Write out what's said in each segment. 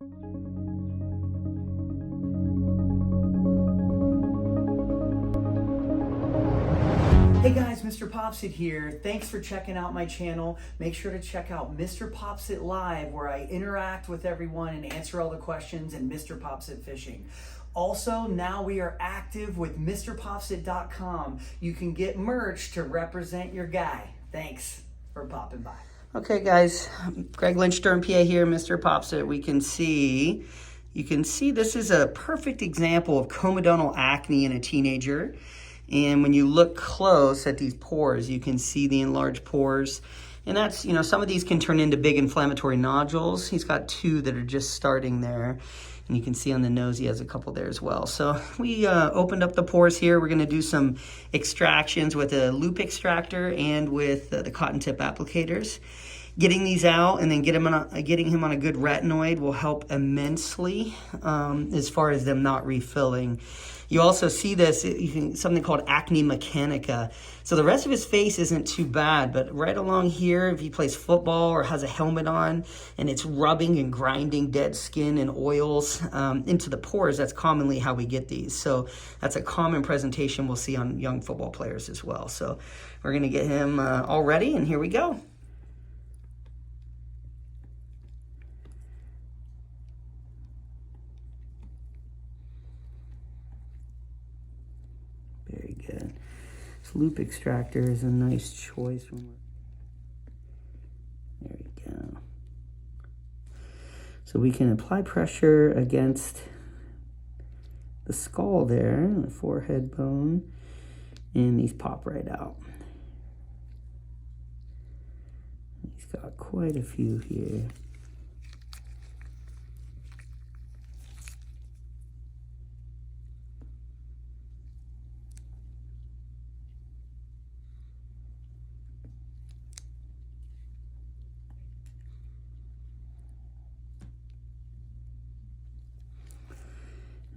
Hey guys, MrPopZit here. Thanks for checking out my channel. Make sure to check out MrPopZit Live, where I interact with everyone and answer all the questions, and MrPopZit Fishing. Also, now we are active with MrPopZit.com. You can get merch to represent your guy. Thanks for popping by. Okay guys, Greg Lynch, Durham, PA here, MrPopZit. You can see this is a perfect example of comedonal acne in a teenager. And when you look close at these pores, you can see the enlarged pores. And that's, you know, some of these can turn into big inflammatory nodules. He's got 2 that are just starting there. And you can see on the nose he has a couple there as well. So we opened up the pores here. We're going to do some extractions with a loop extractor and with the cotton tip applicators. Getting these out and then getting him on a good retinoid will help immensely as far as them not refilling. You also see this, something called Acne Mechanica. So the rest of his face isn't too bad, but right along here, if he plays football or has a helmet on and it's rubbing and grinding dead skin and oils into the pores, that's commonly how we get these. So that's a common presentation we'll see on young football players as well. So we're gonna get him all ready, and here we go. Very good. This loop extractor is a nice choice. There we go. So we can apply pressure against the skull there, the forehead bone, and these pop right out. He's got quite a few here.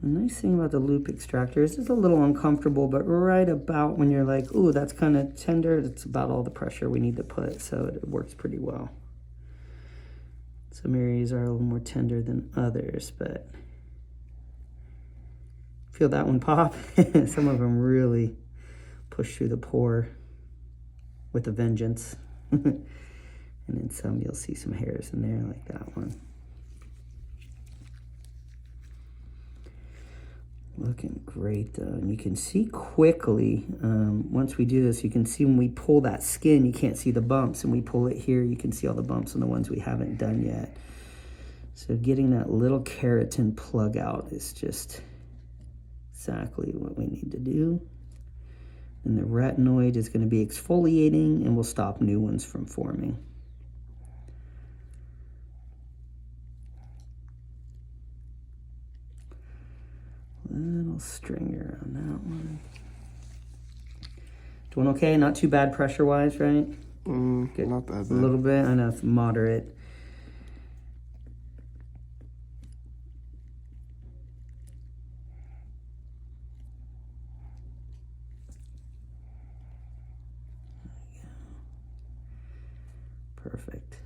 The nice thing about the loop extractor is it's a little uncomfortable, but right about when you're like, ooh, that's kind of tender, that's about all the pressure we need to put, so it works pretty well. Some areas are a little more tender than others, but feel that one pop? Some of them really push through the pore with a vengeance. And then some, you'll see some hairs in there like that one. Looking great though, and you can see quickly, once we do this, you can see when we pull that skin, you can't see the bumps, and we pull it here, you can see all the bumps and the ones we haven't done yet. So getting that little keratin plug out is just exactly what we need to do. And the retinoid is going to be exfoliating and will stop new ones from forming. Little stringer on that one. Doing okay? Not too bad pressure-wise, right? Good. Not that bad. A little bit, I know, it's moderate. Perfect.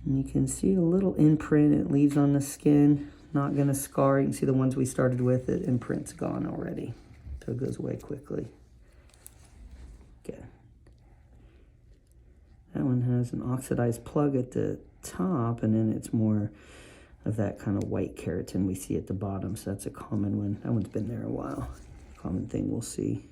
And you can see a little imprint it leaves on the skin. Not gonna scar. You can see the ones we started with, the imprint's gone already. So it goes away quickly. Okay. That one has an oxidized plug at the top, and then it's more of that kind of white keratin we see at the bottom. So that's a common one. That one's been there a while. Common thing we'll see.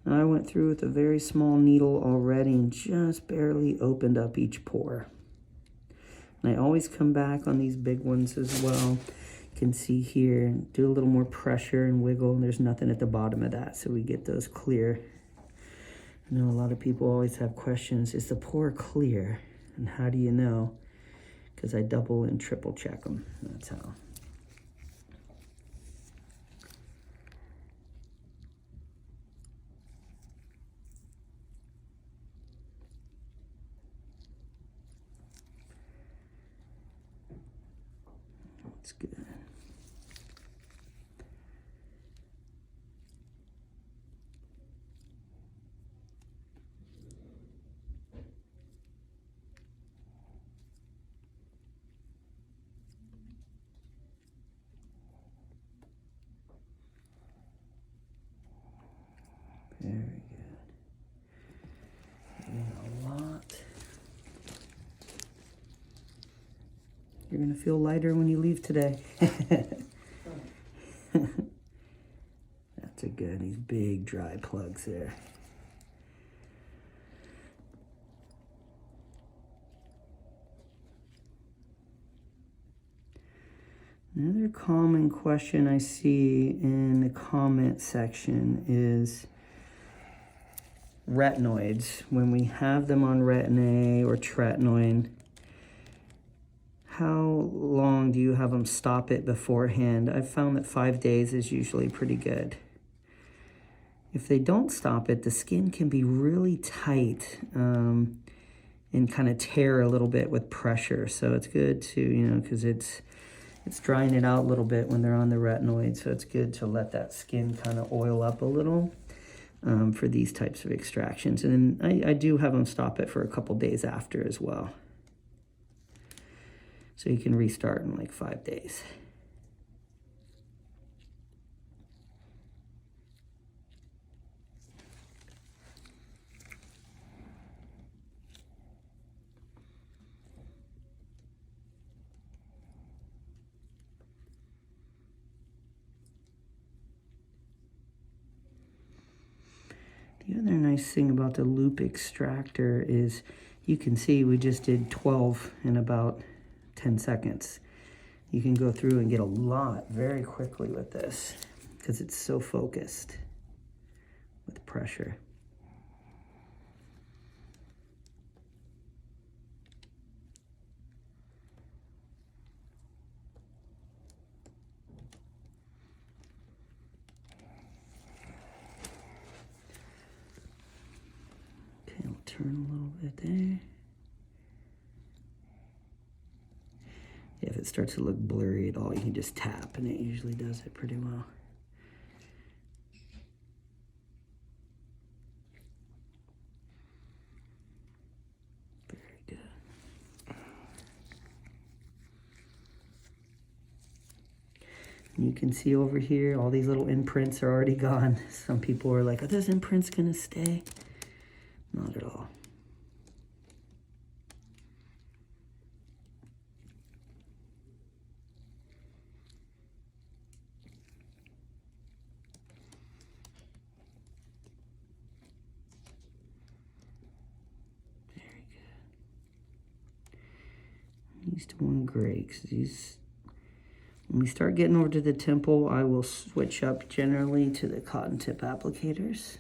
Now I went through with a very small needle already and just barely opened up each pore. And I always come back on these big ones as well. You can see here, do a little more pressure and wiggle, and there's nothing at the bottom of that, so we get those clear. I know a lot of people always have questions, is the pore clear? And how do you know? Because I double and triple check them, that's how. That's good. Very good. Getting a lot. You're gonna feel lighter when you leave today. That's a good, these big dry plugs there. Another common question I see in the comment section is retinoids. When we have them on Retin-A or tretinoin, how long do you have them stop it beforehand? I've found that 5 days is usually pretty good. If they don't stop it, the skin can be really tight and kind of tear a little bit with pressure. So it's good to, you know, because it's drying it out a little bit when they're on the retinoid. So it's good to let that skin kind of oil up a little for these types of extractions. And I do have them stop it for a couple days after as well. So you can restart in like 5 days. The other nice thing about the loop extractor is you can see we just did 12 in about 10 seconds. You can go through and get a lot very quickly with this because it's so focused with pressure. Okay, I'll turn a little bit there. If it starts to look blurry at all, you can just tap and it usually does it pretty well. Very good. And you can see over here, all these little imprints are already gone. Some people are like, are those imprints gonna stay? Not at all. These two are great because these, when we start getting over to the temple, I will switch up generally to the cotton tip applicators.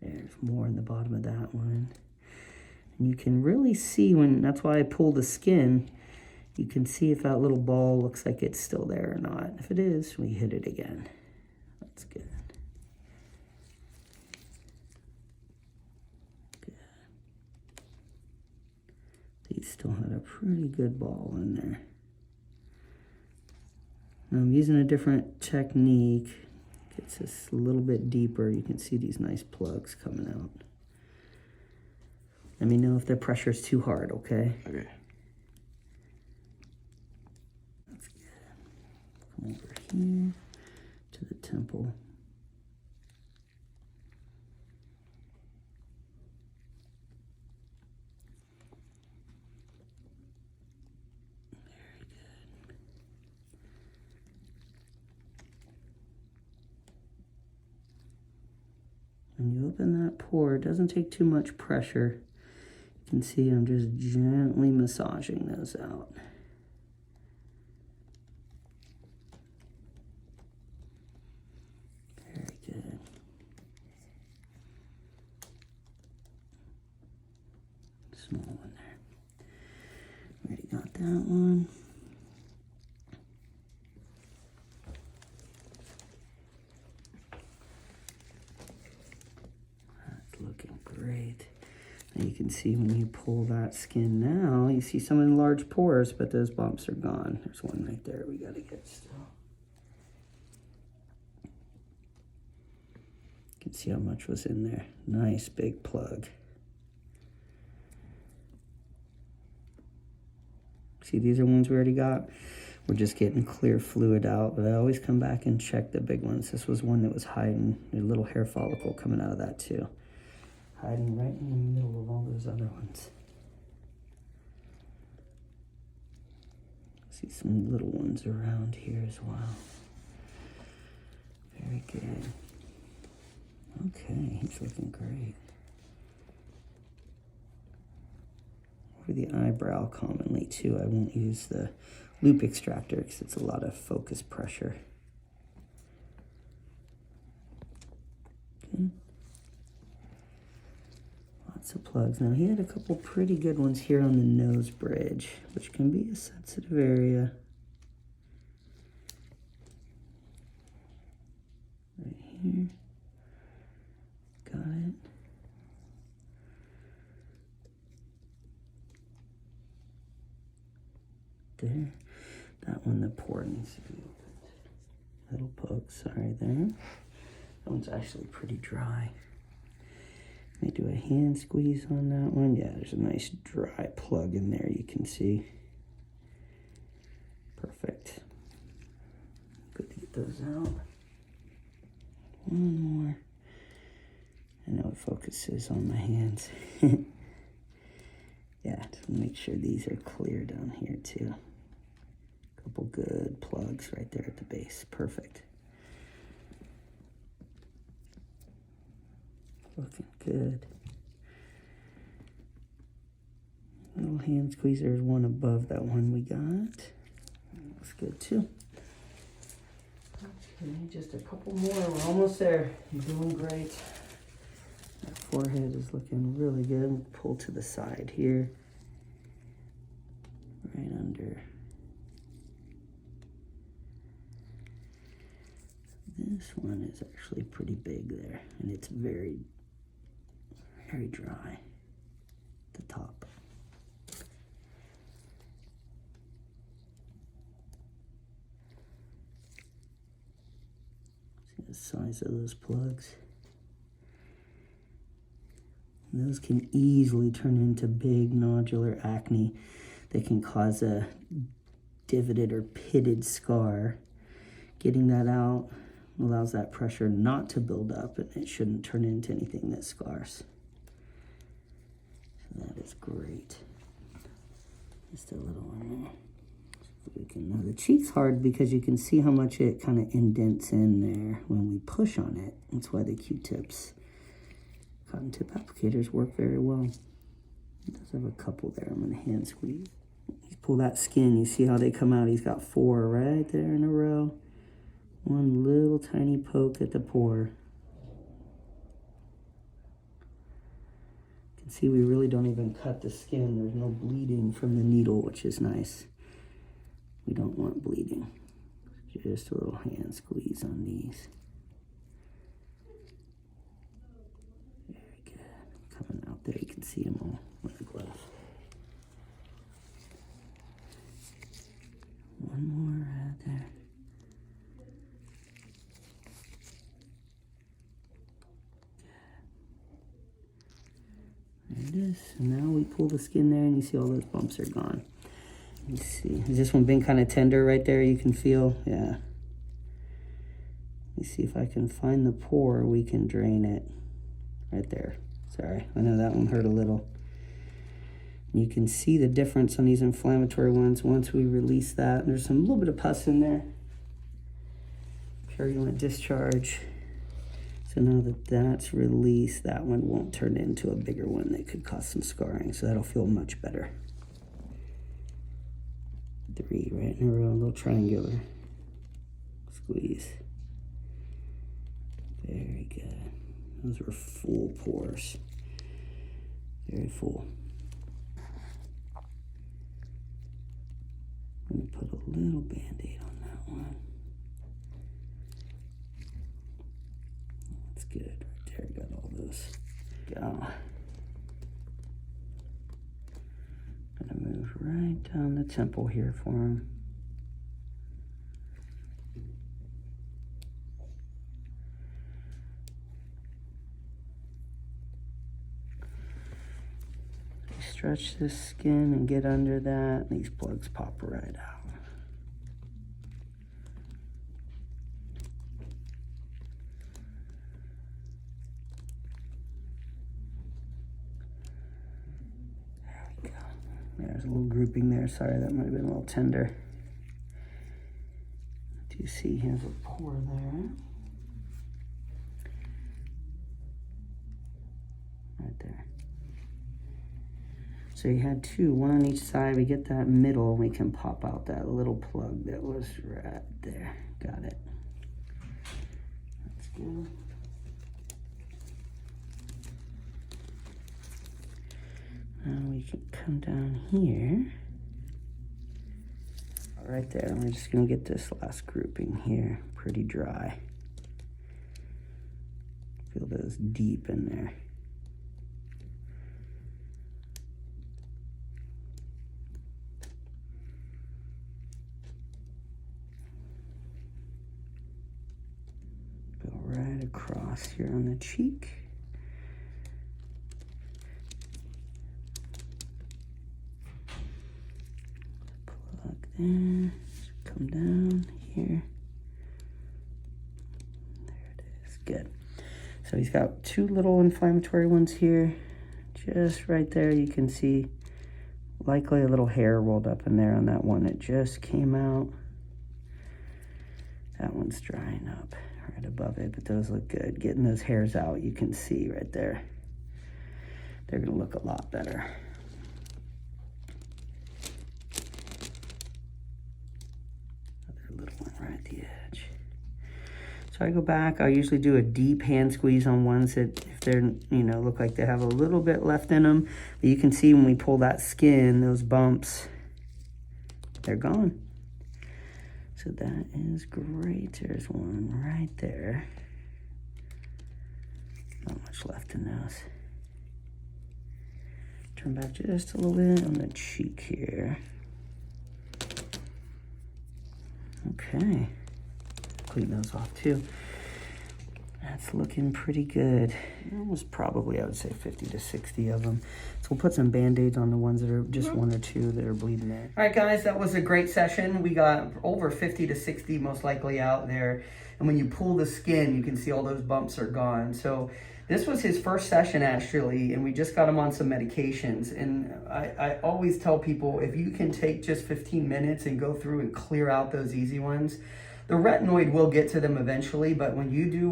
There's more in the bottom of that one. And you can really see when, that's why I pull the skin, you can see if that little ball looks like it's still there or not. If it is, we hit it again. That's good. These still had a pretty good ball in there. Now I'm using a different technique. It's just a little bit deeper. You can see these nice plugs coming out. Let me know if the pressure's too hard, okay? Okay. That's good. Come over here to the temple. When you open that pore, it doesn't take too much pressure. You can see I'm just gently massaging those out. Very good. Small one there. Already got that one. Looking great. You can see when you pull that skin now, you see some enlarged pores, but those bumps are gone. There's one right there we gotta get still. You can see how much was in there. Nice big plug. See, these are ones we already got. We're just getting clear fluid out, but I always come back and check the big ones. This was one that was hiding. There's a little hair follicle coming out of that too. Hiding right in the middle of all those other ones. See some little ones around here as well. Very good. Okay, he's looking great. For the eyebrow commonly too, I won't use the loop extractor because it's a lot of focus pressure. Okay. Lots of plugs. Now he had a couple pretty good ones here on the nose bridge, which can be a sensitive area. Right here. Got it. There. That one, the pore needs to be opened. Little poke, sorry there. That one's actually pretty dry. Let me do a hand squeeze on that one. Yeah, there's a nice dry plug in there, you can see. Perfect. Good to get those out. One more. I know it focuses on my hands. Yeah, just make sure these are clear down here too. Couple good plugs right there at the base. Perfect. Looking good. Little hand squeezer is one above that one we got. Looks good too. Okay, just a couple more. We're almost there. You're doing great. That forehead is looking really good. Pull to the side here. Right under. This one is actually pretty big there, and it's very, very dry at the top. See the size of those plugs? And those can easily turn into big nodular acne that can cause a divoted or pitted scar. Getting that out allows that pressure not to build up, and it shouldn't turn into anything that scars. So that is great. Just a little one there. So we can, now the cheek's hard because you can see how much it kind of indents in there when we push on it. That's why the Q-tips, cotton tip applicators work very well. It does have a couple there. I'm gonna hand squeeze. You pull that skin, you see how they come out. He's got 4 right there in a row. One little tiny poke at the pore. You can see we really don't even cut the skin. There's no bleeding from the needle, which is nice. We don't want bleeding. Just a little hand squeeze on these. Very good. Coming out there, you can see them all with the glove. One more right there. There it is. And now we pull the skin there and you see all those bumps are gone. You see, has this one been kind of tender right there? You can feel, yeah. Let me see if I can find the pore, we can drain it. Right there. Sorry, I know that one hurt a little. You can see the difference on these inflammatory ones once we release that. There's some little bit of pus in there. Purulent discharge. So now that that's released, that one won't turn into a bigger one that could cause some scarring. So that'll feel much better. 3 right in a row, a little triangular squeeze. Very good. Those were full pores. Very full. I'm going to put a little Band-Aid on that one. That's good. Right there, got all those. Go. right down the temple here for him. Stretch this skin and get under that. These plugs pop right out. There we go. There's a little grouping there. Sorry, that might have been a little tender. Do you see he has a pore there? Right there. So you had two, one on each side. We get that middle, we can pop out that little plug that was right there. Got it. That's good. Now we can come down here. Right there, and we're just gonna get this last grouping here pretty dry. Feel those deep in there. Right across here on the cheek. Plug there. Come down here. There it is. Good. So he's got two little inflammatory ones here. Just right there, you can see likely a little hair rolled up in there on that one that just came out. That one's drying up right above it, but those look good. Getting those hairs out, you can see right there. They're gonna look a lot better. Another little one right at the edge. So I go back, I usually do a deep hand squeeze on ones that if they're, you know, look like they have a little bit left in them. But you can see when we pull that skin, those bumps, they're gone. So that is great. There's one right there. Not much left in those. Turn back just a little bit on the cheek here. Okay. Clean those off too. That's looking pretty good. It was probably, I would say, 50 to 60 of them. So we'll put some Band-Aids on the ones that are just one or two that are bleeding there. All right, guys, that was a great session. We got over 50 to 60 most likely out there. And when you pull the skin, you can see all those bumps are gone. So this was his first session, actually, and we just got him on some medications. And I always tell people, if you can take just 15 minutes and go through and clear out those easy ones, the retinoid will get to them eventually, but when you do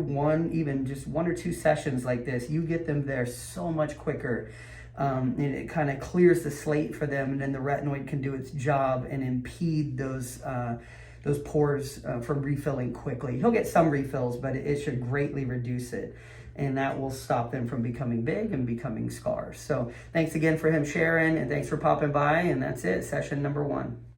even just one or two sessions like this, you get them there so much quicker. And it kind of clears the slate for them, and then the retinoid can do its job and impede those pores from refilling quickly. He'll get some refills, but it should greatly reduce it. And that will stop them from becoming big and becoming scars. So thanks again for him sharing, and thanks for popping by, and that's it, session number 1.